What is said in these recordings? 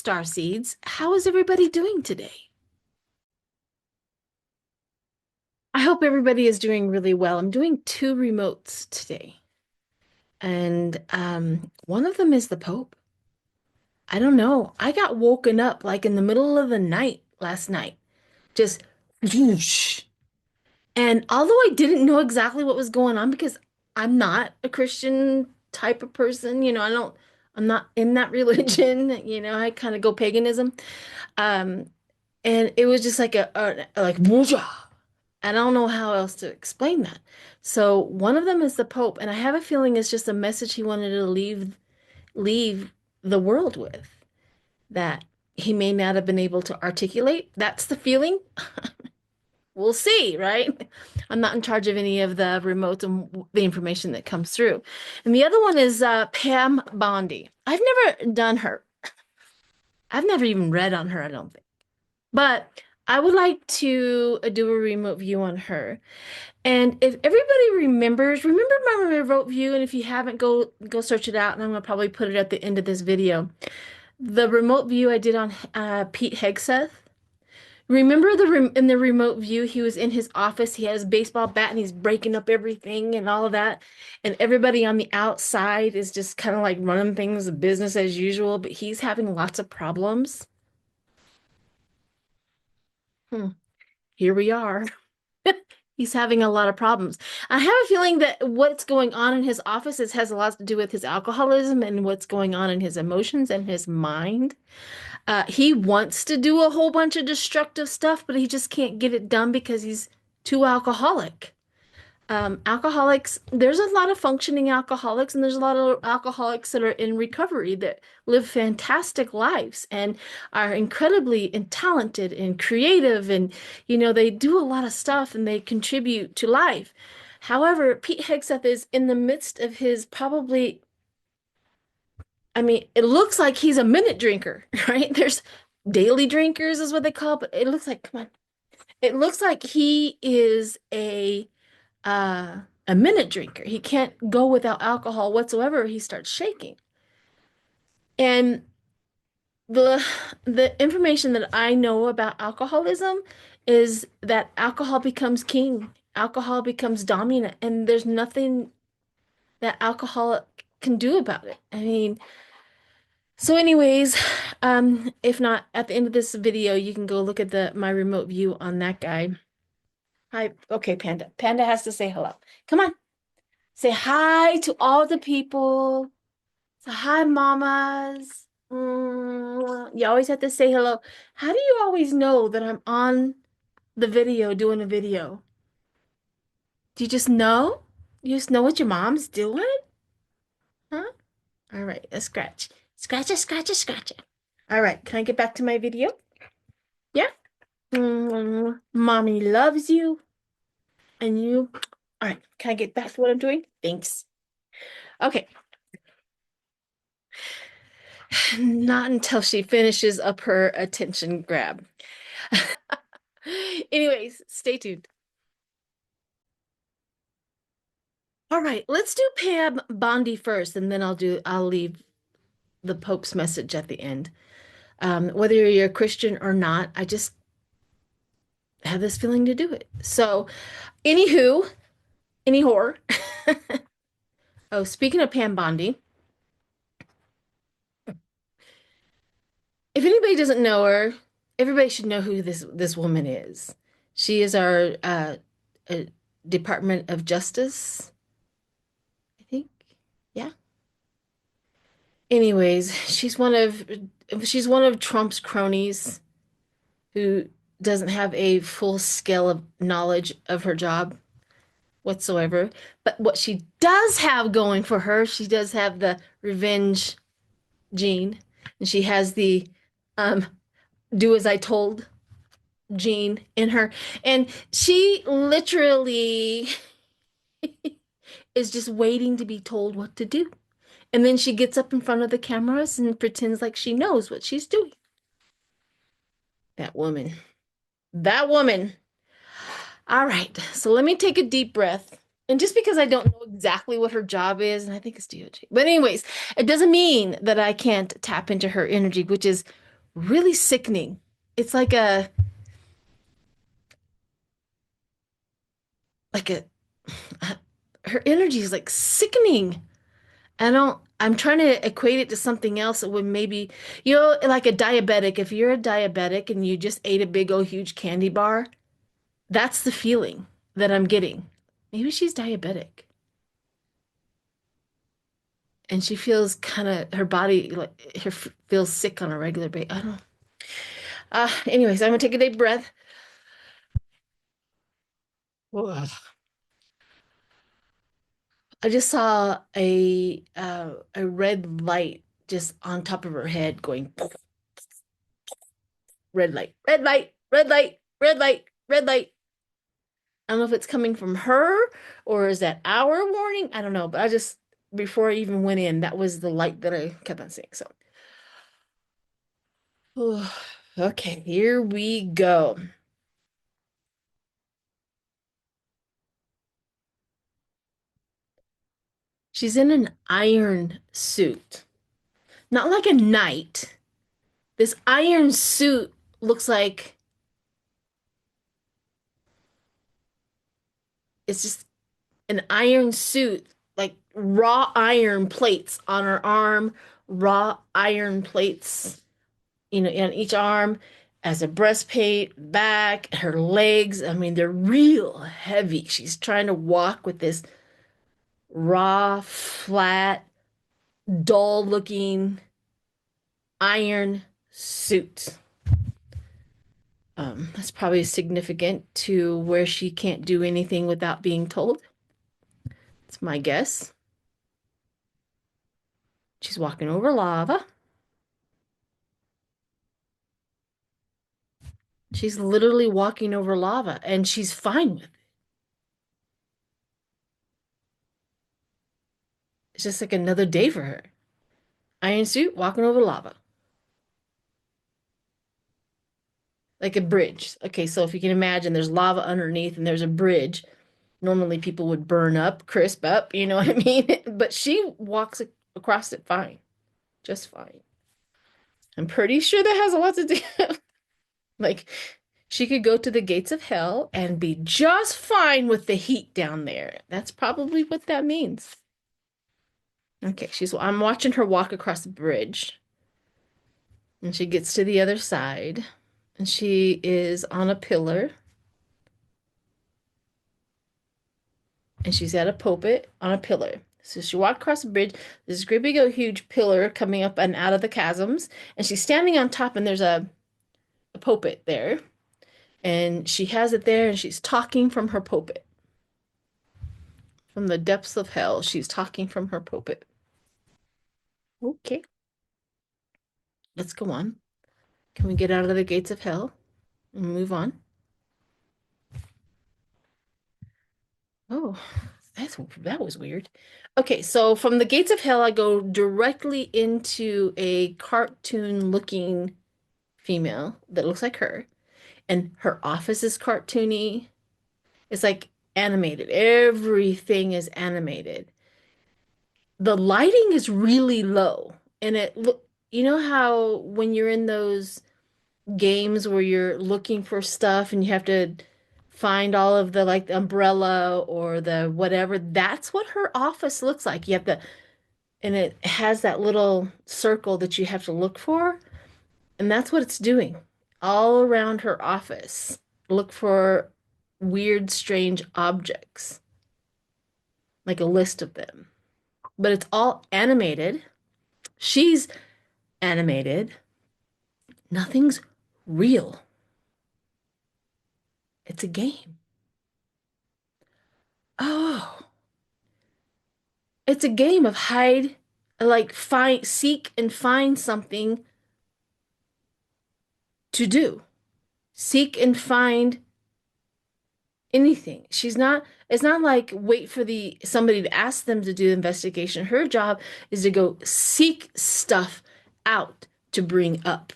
Starseeds. How is everybody doing today? I hope everybody is doing really well. I'm doing two remotes today, and one of them is the Pope. I don't know. I got woken up like in the middle of the night last night, just whoosh. And although I didn't know exactly what was going on because I'm not a Christian type of person, I'm not in that religion, I kind of go paganism. Um, and it was just like a like wooja. I don't know how else to explain that. So one of them is the Pope, and I have a feeling it's just a message he wanted to leave the world with that he may not have been able to articulate. That's the feeling. We'll see, right? I'm not in charge of any of the remote and the information that comes through. And the other one is Pam Bondi. I've never done her. I've never even read on her, I don't think. But I would like to do a remote view on her. And if everybody remember my remote view, and if you haven't, go search it out, and I'm gonna probably put it at the end of this video. The remote view I did on Pete Hegseth. Remember in the remote view, he was in his office, he had his baseball bat and he's breaking up everything and all of that. And everybody on the outside is just kind of like running things business as usual, but he's having lots of problems. Hmm. Here we are. He's having a lot of problems. I have a feeling that what's going on in his office has a lot to do with his alcoholism and what's going on in his emotions and his mind. He wants to do a whole bunch of destructive stuff, but he just can't get it done because he's too alcoholic. Alcoholics, there's a lot of functioning alcoholics, and there's a lot of alcoholics that are in recovery that live fantastic lives and are incredibly talented and creative, and they do a lot of stuff and they contribute to life. However, Pete Hegseth is in the midst of his probably, I mean, it looks like he's a minute drinker, right? There's daily drinkers is what they call, but it looks like, come on, it looks like he is a minute drinker. He can't go without alcohol whatsoever. He starts shaking. And the the information that I know about alcoholism is that alcohol becomes king. Alcohol becomes dominant, and there's nothing that alcohol can do about it. I mean, so anyways, if not at the end of this video, you can go look at the my remote view on that guy. Hi, okay, Panda. Panda has to say hello. Come on. Say hi to all the people. Say hi, mamas. You always have to say hello. How do you always know that I'm on the video doing a video? Do you just know? You just know what your mom's doing? Huh? All right, let's scratch. Scratch it, scratch it, scratch it. All right, can I get back to my video? Yeah? Mommy loves you. And you. All right, can I get back to what I'm doing? Thanks. Okay. Not until she finishes up her attention grab. Anyways, stay tuned. All right, let's do Pam Bondi first, and then I'll leave the Pope's message at the end. Whether you're a Christian or not, I just have this feeling to do it. So, anywho, any whore. Oh, speaking of Pam Bondi, if anybody doesn't know her, everybody should know who this woman is. She is our uh, Department of Justice, I think. Yeah. Anyways, she's one of Trump's cronies who doesn't have a full scale of knowledge of her job whatsoever. But what she does have going for her, she does have the revenge gene, and she has the um, do as I told gene in her. And she literally is just waiting to be told what to do. And then she gets up in front of the cameras and pretends like she knows what she's doing. That woman. That woman. All right. So let me take a deep breath. And just because I don't know exactly what her job is, and I think it's DOJ. But anyways, it doesn't mean that I can't tap into her energy, which is really sickening. It's like a her energy is like sickening. I'm trying to equate it to something else that would maybe, like a diabetic. If you're a diabetic and you just ate a big old huge candy bar, that's the feeling that I'm getting. Maybe she's diabetic and she feels kind of her body like feels sick on a regular basis. I don't know. Anyways, I'm gonna take a deep breath. Ugh. I just saw a red light just on top of her head going red light, red light, red light, red light, red light. I don't know if it's coming from her or is that our warning? I don't know, but I just before I even went in, that was the light that I kept on seeing. So, okay, here we go. She's in an iron suit, not like a knight. This iron suit looks like it's just an iron suit, like raw iron plates on her arm, raw iron plates, on each arm as a breastplate, back, her legs. I mean, they're real heavy. She's trying to walk with this raw, flat, dull looking iron suit. That's probably significant to where she can't do anything without being told. It's my guess. She's walking over lava. She's literally walking over lava and she's fine with it. It's just like another day for her. Iron suit, walking over lava. Like a bridge. Okay, so if you can imagine there's lava underneath and there's a bridge. Normally people would burn up, crisp up, you know what I mean? But she walks across it fine, just fine. I'm pretty sure that has a lot to do. Like she could go to the gates of hell and be just fine with the heat down there. That's probably what that means. Okay, I'm watching her walk across the bridge and she gets to the other side and she is on a pillar and she's at a pulpit on a pillar. So she walked across the bridge. There's this great big old huge pillar coming up and out of the chasms, and she's standing on top, and there's a pulpit there, and she has it there, and she's talking from her pulpit. From the depths of hell, she's talking from her pulpit. Okay, let's go on. Can we get out of the gates of hell and move on? Oh, that was weird. Okay, so from the gates of hell, I go directly into a cartoon looking female that looks like her, and her office is cartoony. It's like animated. Everything is animated. The lighting is really low, and it look, you know how when you're in those games where you're looking for stuff and you have to find all of the like the umbrella or the whatever, that's what her office looks like. You have to, and it has that little circle that you have to look for. And that's what it's doing all around her office. Look for weird, strange objects, like a list of them. But it's all animated. She's animated. Nothing's real. It's a game. Oh, it's a game of hide, like find, seek and find something to do. Seek and find anything. It's not like wait for the somebody to ask them to do the investigation. Her job is to go seek stuff out to bring up.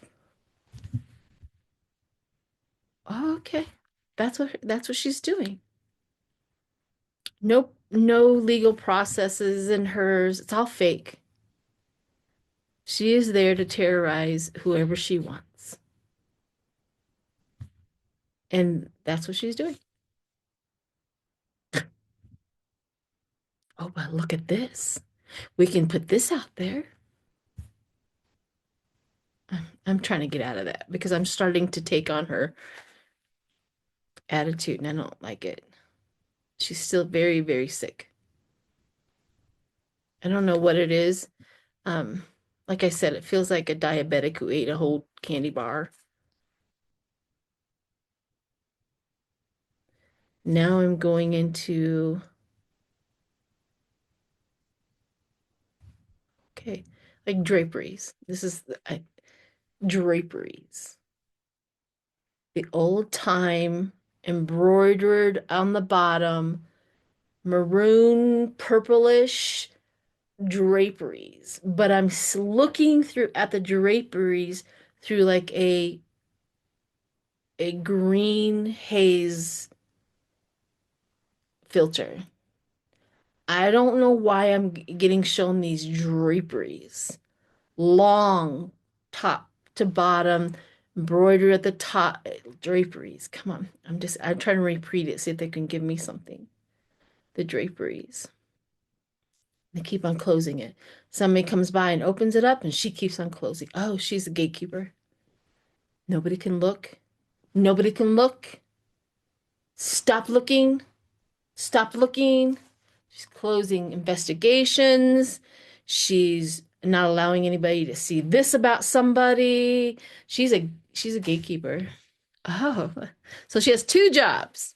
Okay. That's what she's doing. Nope, no legal processes in hers. It's all fake. She is there to terrorize whoever she wants. And that's what she's doing. Oh, but look at this. We can put this out there. I'm trying to get out of that because I'm starting to take on her attitude and I don't like it. She's still very, very sick. I don't know what it is. Um, like I said, it feels like a diabetic who ate a whole candy bar. Now I'm going into, okay, like draperies. This is draperies. The old time embroidered on the bottom, maroon, purplish draperies. But I'm looking through at the draperies through like a green haze filter. I don't know why I'm getting shown these draperies. Long top to bottom, embroidery at the top, draperies. Come on. I'm trying to repeat it, see if they can give me something. The draperies. They keep on closing it. Somebody comes by and opens it up and she keeps on closing. Oh, she's the gatekeeper. Nobody can look. Nobody can look. Stop looking. Stop looking. She's closing investigations. She's not allowing anybody to see this about somebody. She's a gatekeeper. Oh, so she has two jobs.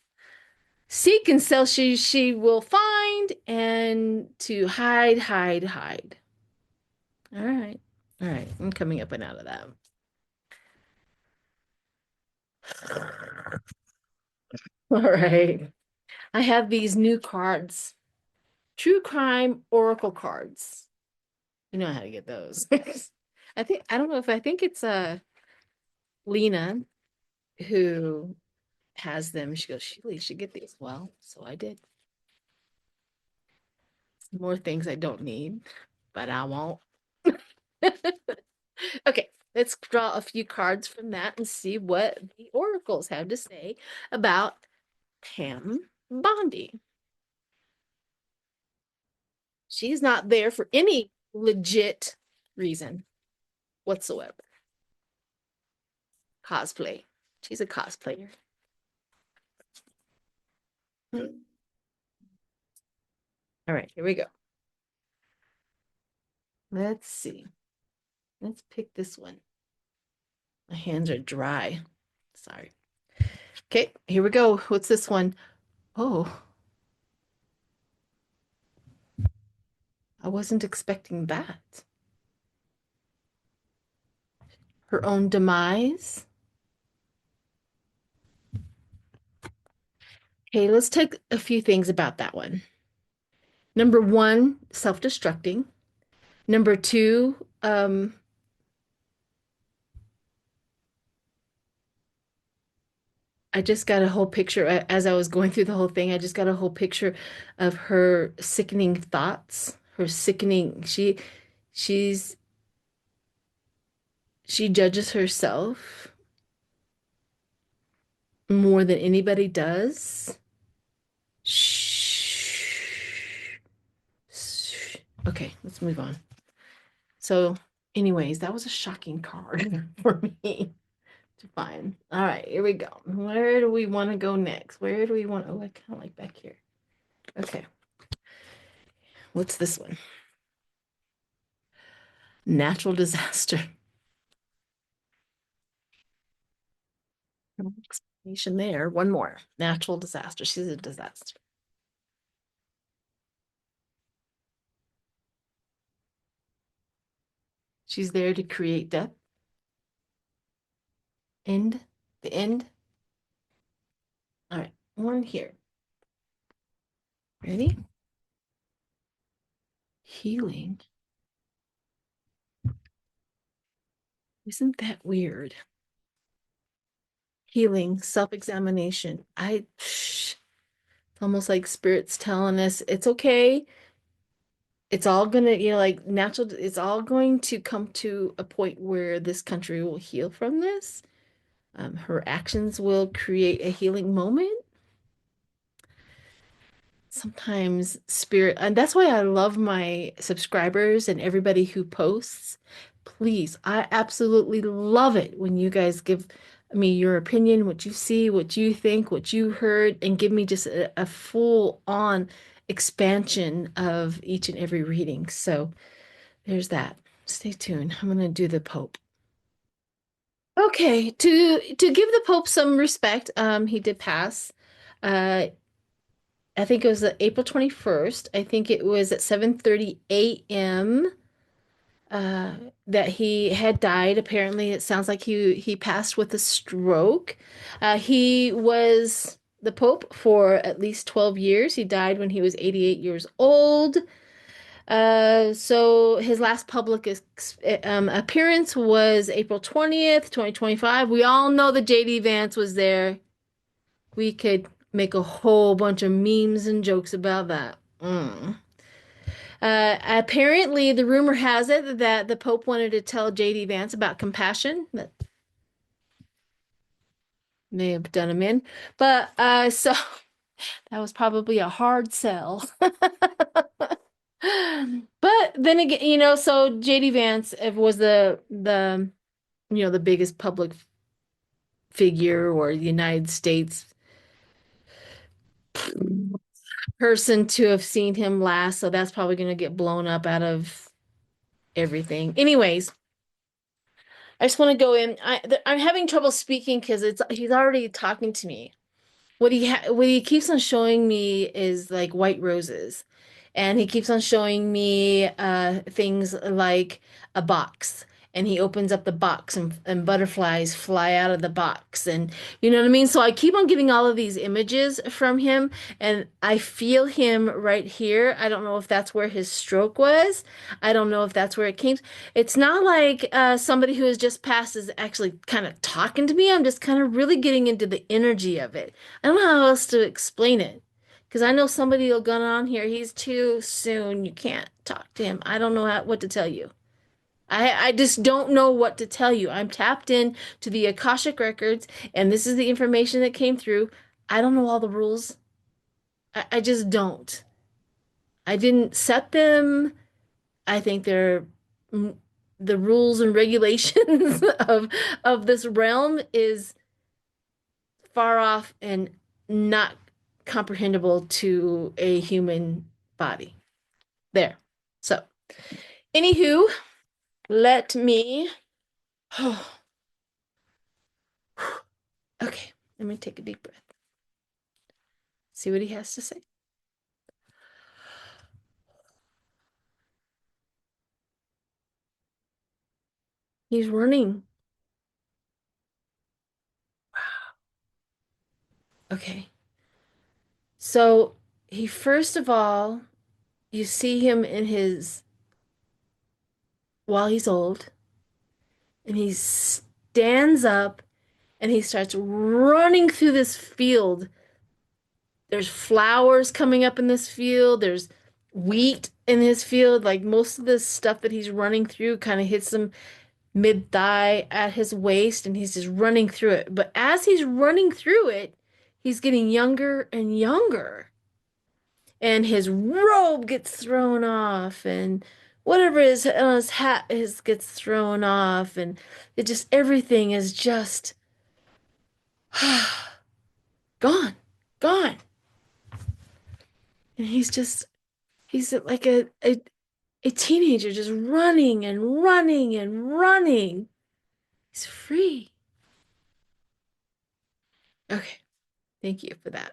Seek and sell she will find and to hide, hide, hide. All right. All right. I'm coming up and out of that. All right. I have these new cards. True crime oracle cards. You know how to get those. I don't know if I think it's Lena who has them. She goes, Sheila, you should get these. Well, so I did. More things I don't need, but I won't. Okay, let's draw a few cards from that and see what the oracles have to say about Pam Bondi. She's not there for any legit reason whatsoever. Cosplay. She's a cosplayer. All right, here we go. Let's see. Let's pick this one. My hands are dry. Sorry. Okay, here we go. What's this one? Oh, I wasn't expecting that. Her own demise. Okay, let's take a few things about that one. Number one, self-destructing. Number two, I just got a whole picture as I was going through the whole thing. I just got a whole picture of her sickening thoughts, her sickening. She's she judges herself more than anybody does. Shh. Shh. Okay, let's move on. So, anyways, that was a shocking card for me to find. All right, here we go. Where do we want to go next? Where do we want? Oh, I kind of like back here. Okay, what's this one? Natural disaster. No explanation there. One more. Natural disaster. She's a disaster. She's there to create death. End. The end. All right, one here. Ready? Healing. Isn't that weird? Healing, self-examination. It's almost like spirits telling us it's okay. it's all gonna, like natural, it's all going to come to a point where this country will heal from this. Her actions will create a healing moment. Sometimes spirit, and that's why I love my subscribers and everybody who posts. Please, I absolutely love it when you guys give me your opinion, what you see, what you think, what you heard, and give me just a full on expansion of each and every reading. So there's that. Stay tuned. I'm gonna do the Pope. Okay, to give the Pope some respect, he did pass. Uh, I think it was April 21st. I think it was at 7:30 a.m. uh that he had died. Apparently, it sounds like he passed with a stroke. He was the Pope for at least 12 years. He died when he was 88 years old. So his last public appearance was April 20th, 2025. We all know that JD Vance was there. We could make a whole bunch of memes and jokes about that. Apparently, the rumor has it that the Pope wanted to tell JD Vance about compassion. That may have done him in. But so that was probably a hard sell. But then again, so JD Vance was the biggest public figure or the United States person to have seen him last, so that's probably going to get blown up out of everything. Anyways, I just want to go in. I'm having trouble speaking because it's he's already talking to me. What he keeps on showing me is like white roses. And he keeps on showing me things like a box. And he opens up the box and butterflies fly out of the box. And you know what I mean? So I keep on getting all of these images from him. And I feel him right here. I don't know if that's where his stroke was. I don't know if that's where it came. It's not like somebody who has just passed is actually kind of talking to me. I'm just kind of really getting into the energy of it. I don't know how else to explain it. Because I know somebody will go on here. He's too soon. You can't talk to him. I don't know what to tell you. I just don't know what to tell you. I'm tapped in to the Akashic records, and this is the information that came through. I don't know all the rules. I just don't. I didn't set them. I think they're mm, the rules and regulations of this realm is far off and not comprehensible to a human body. There. So, anywho, let me. Okay, let me take a deep breath. See what he has to say. He's running. Okay. So, he first of all, you see him in his while he's old, and he stands up and he starts running through this field. There's flowers coming up in this field. There's wheat in his field. Like most of the stuff that he's running through kind of hits him mid-thigh at his waist, and he's just running through it. But as he's running through it, he's getting younger and younger. And his robe gets thrown off, and whatever is on his hat is gets thrown off, and it just everything is just gone, gone. And he's like a teenager just running and running and running. He's free. Okay, thank you for that.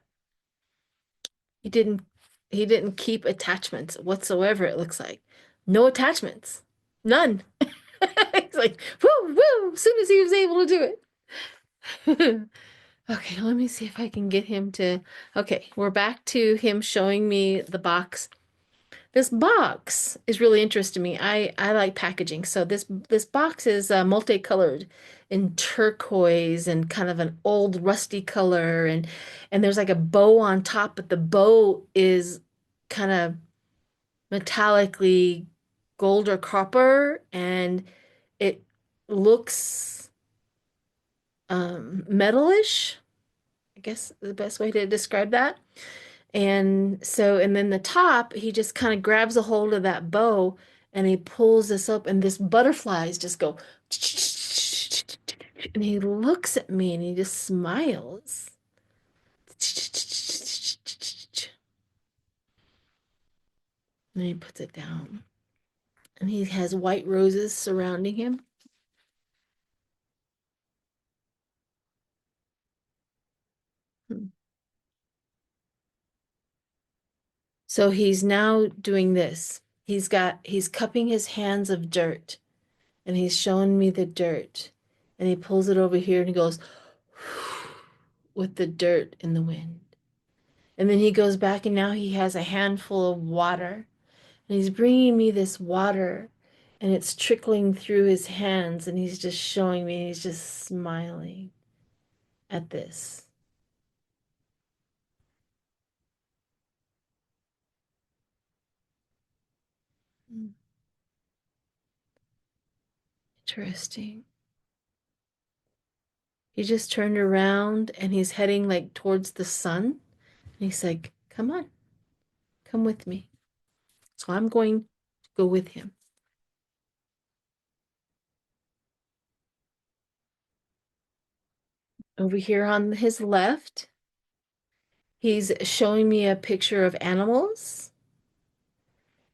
He didn't he didn't keep attachments whatsoever, it looks like. No attachments. None. He's like, woo, woo, as soon as he was able to do it. Okay, let me see if I can get him to. Okay, we're back to him showing me the box. This box is really interesting to me. I like packaging. So this box is multicolored in turquoise and kind of an old rusty color and there's like a bow on top, but the bow is kind of metallically gold or copper, and it looks metalish, I guess the best way to describe that. And so, and then the top, he just kind of grabs a hold of that bow and he pulls this up, and this butterflies just go, and he looks at me and he just smiles. And he puts it down. And he has white roses surrounding him. So he's now doing this. He's cupping his hands of dirt and he's showing me the dirt. And he pulls it over here and he goes with the dirt in the wind. And then he goes back and now he has a handful of water. And he's bringing me this water and it's trickling through his hands and he's just showing me, he's just smiling at this. Interesting. He just turned around and he's heading like towards the sun. And he's like, come on, come with me. So I'm going to go with him. Over here on his left, he's showing me a picture of animals.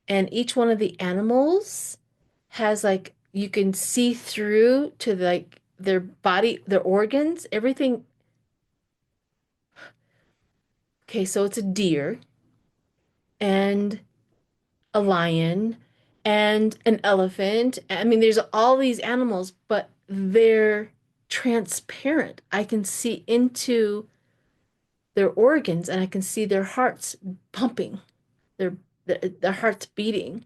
And each one of the animals has like, you can see through to like their body, their organs, everything. Okay, so it's a deer and a lion and an elephant. I mean, there's all these animals, but they're transparent. I can see into their organs and I can see their hearts pumping, their their hearts beating.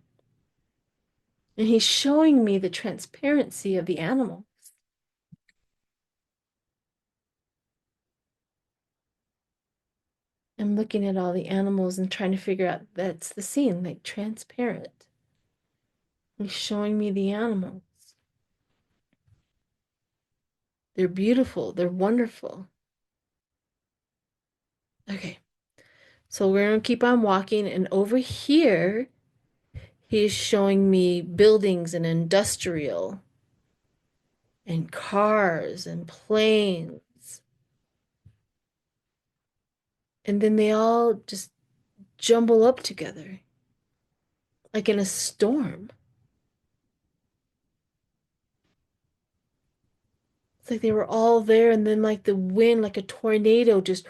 And he's showing me the transparency of the animal. I'm looking at all the animals and trying to figure out that's the scene, like transparent. He's showing me the animals. They're beautiful, they're wonderful. Okay. So we're gonna keep on walking, and over here, he's showing me buildings and industrial and cars and planes. And then they all just jumble up together, like in a storm. It's like they were all there, and then like the wind, like a tornado, just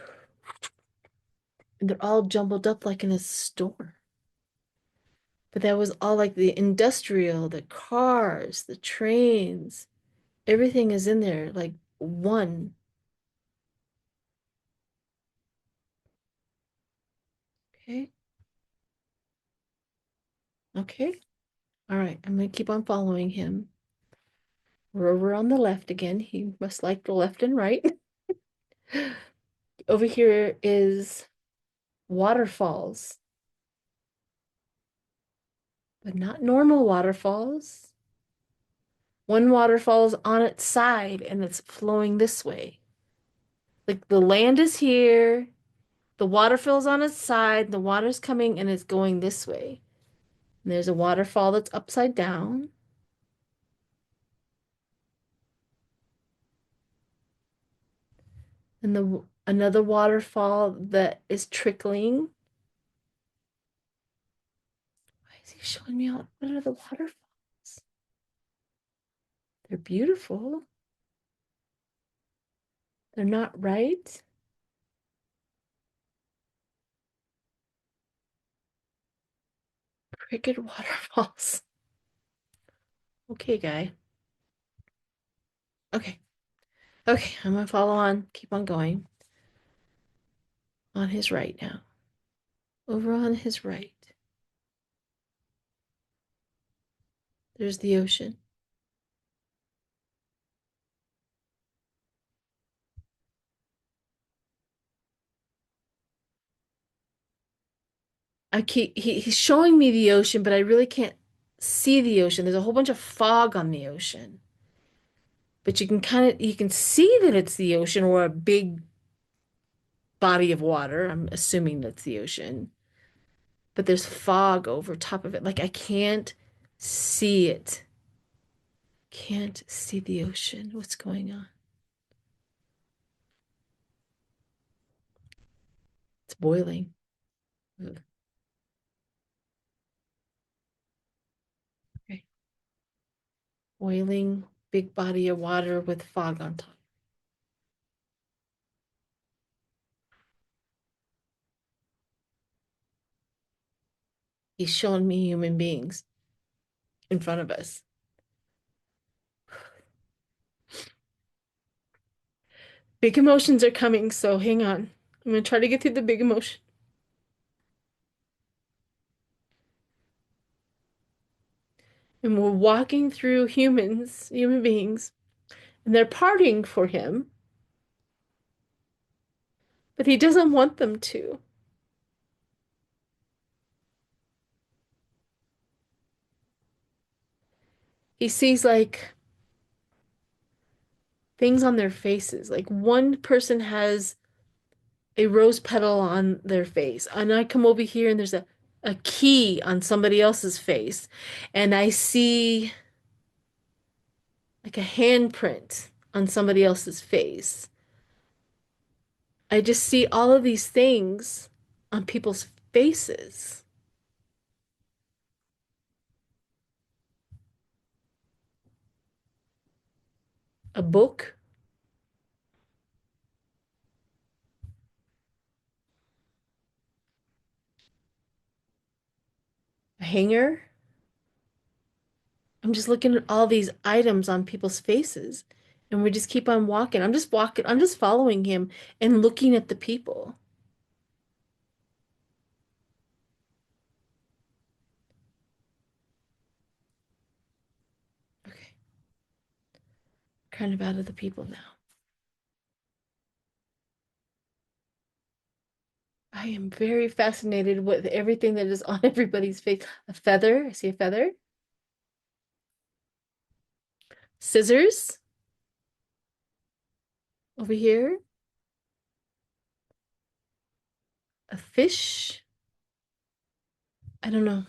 and they're all jumbled up like in a storm. But that was all like the industrial, the cars, the trains, everything is in there, like one. Okay. Okay. All right. I'm going to keep on following him. We're over on the left again. He must like the left and right. Over here is waterfalls, but not normal waterfalls. One waterfall is on its side and it's flowing this way. Like the land is here, the waterfall's on its side, the water's coming and it's going this way. And there's a waterfall that's upside down. And the another waterfall that is trickling. Why is he showing me all? What are the waterfalls? They're beautiful. They're not right. Cricket waterfalls. Okay, guy. Okay. Okay, I'm gonna follow on. Keep on going. On his right now. Over on his right. There's the ocean. he's showing me the ocean, but I really can't see the ocean. There's a whole bunch of fog on the ocean. But you can see that it's the ocean or a big body of water. I'm assuming that's the ocean. But there's fog over top of it. Like I can't see it. Can't see the ocean. What's going on? It's boiling. Ugh. Okay. Boiling, big body of water with fog on top. He's showing me human beings in front of us. Big emotions are coming, so hang on. I'm gonna try to get through the big emotion. And we're walking through human beings, and they're partying for him, but he doesn't want them to. He sees like things on their faces. Like one person has a rose petal on their face, and I come over here and there's a key on somebody else's face, and I see like a handprint on somebody else's face. I just see all of these things on people's faces. A book, a hanger. I'm just looking at all these items on people's faces, and we just keep on walking. I'm just walking, I'm just following him and looking at the people. Okay, kind of out of the people now. I am very fascinated with everything that is on everybody's face. A feather, I see a feather. Scissors over here. A fish. I don't know.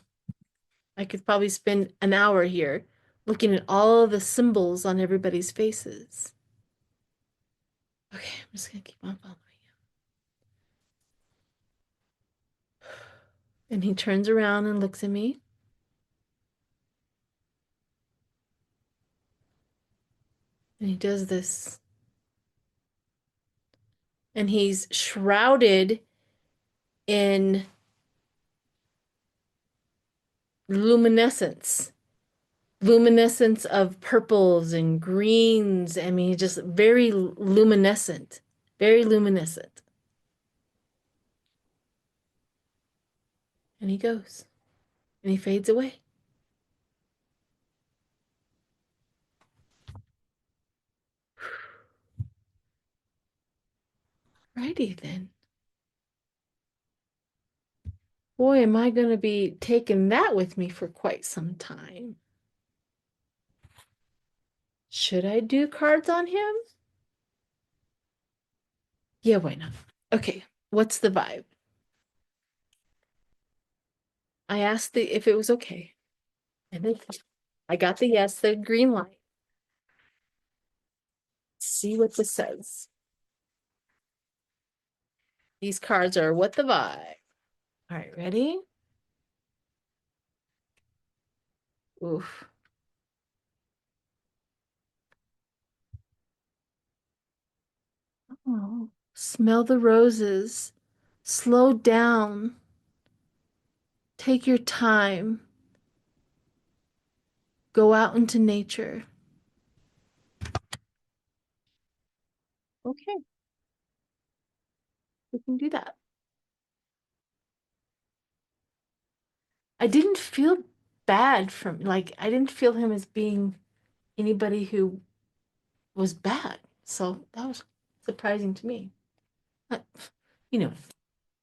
I could probably spend an hour here looking at all of the symbols on everybody's faces. Okay, I'm just gonna keep on following you. And he turns around and looks at me, and he does this. And he's shrouded in luminescence. Luminescence of purples and greens. I mean, just very luminescent, very luminescent. And he goes and he fades away. Righty then. Boy, am I going to be taking that with me for quite some time. Should I do cards on him? Yeah, why not? Okay, what's the vibe? I asked if it was okay. And I got the yes, the green light. See what this says. These cards are what the vibe. All right, ready? Oof. Oh, smell the roses. Slow down. Take your time. Go out into nature. Okay, we can do that. I didn't feel bad from like I didn't feel him as being anybody who was bad. So that was surprising to me. But, you know,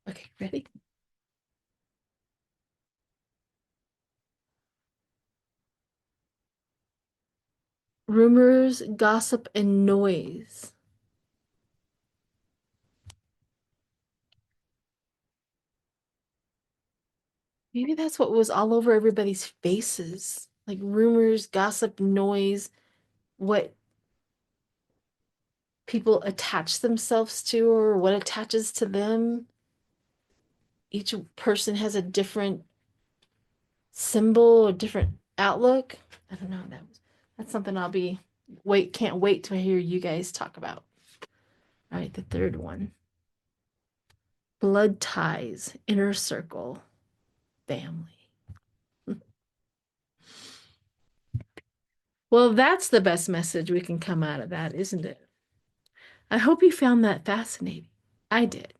okay, ready? Rumors, gossip, and noise. Maybe that's what was all over everybody's faces. Like rumors, gossip, noise, what people attach themselves to or what attaches to them. Each person has a different symbol or different outlook. I don't know. That's something I'll be can't wait to hear you guys talk about. All right, the third one. Blood ties, inner circle, family. Well, that's the best message we can come out of that, isn't it? I hope you found that fascinating. I did.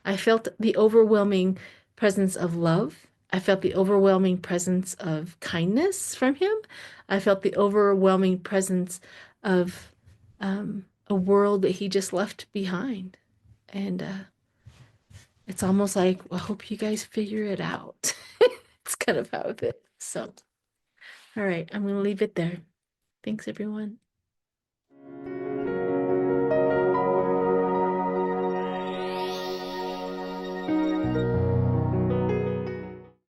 I felt the overwhelming presence of love. I felt the overwhelming presence of kindness from him. I felt the overwhelming presence of a world that he just left behind. And it's almost like, I hope you guys figure it out. It's kind of how it is. So, all right, I'm going to leave it there. Thanks, everyone.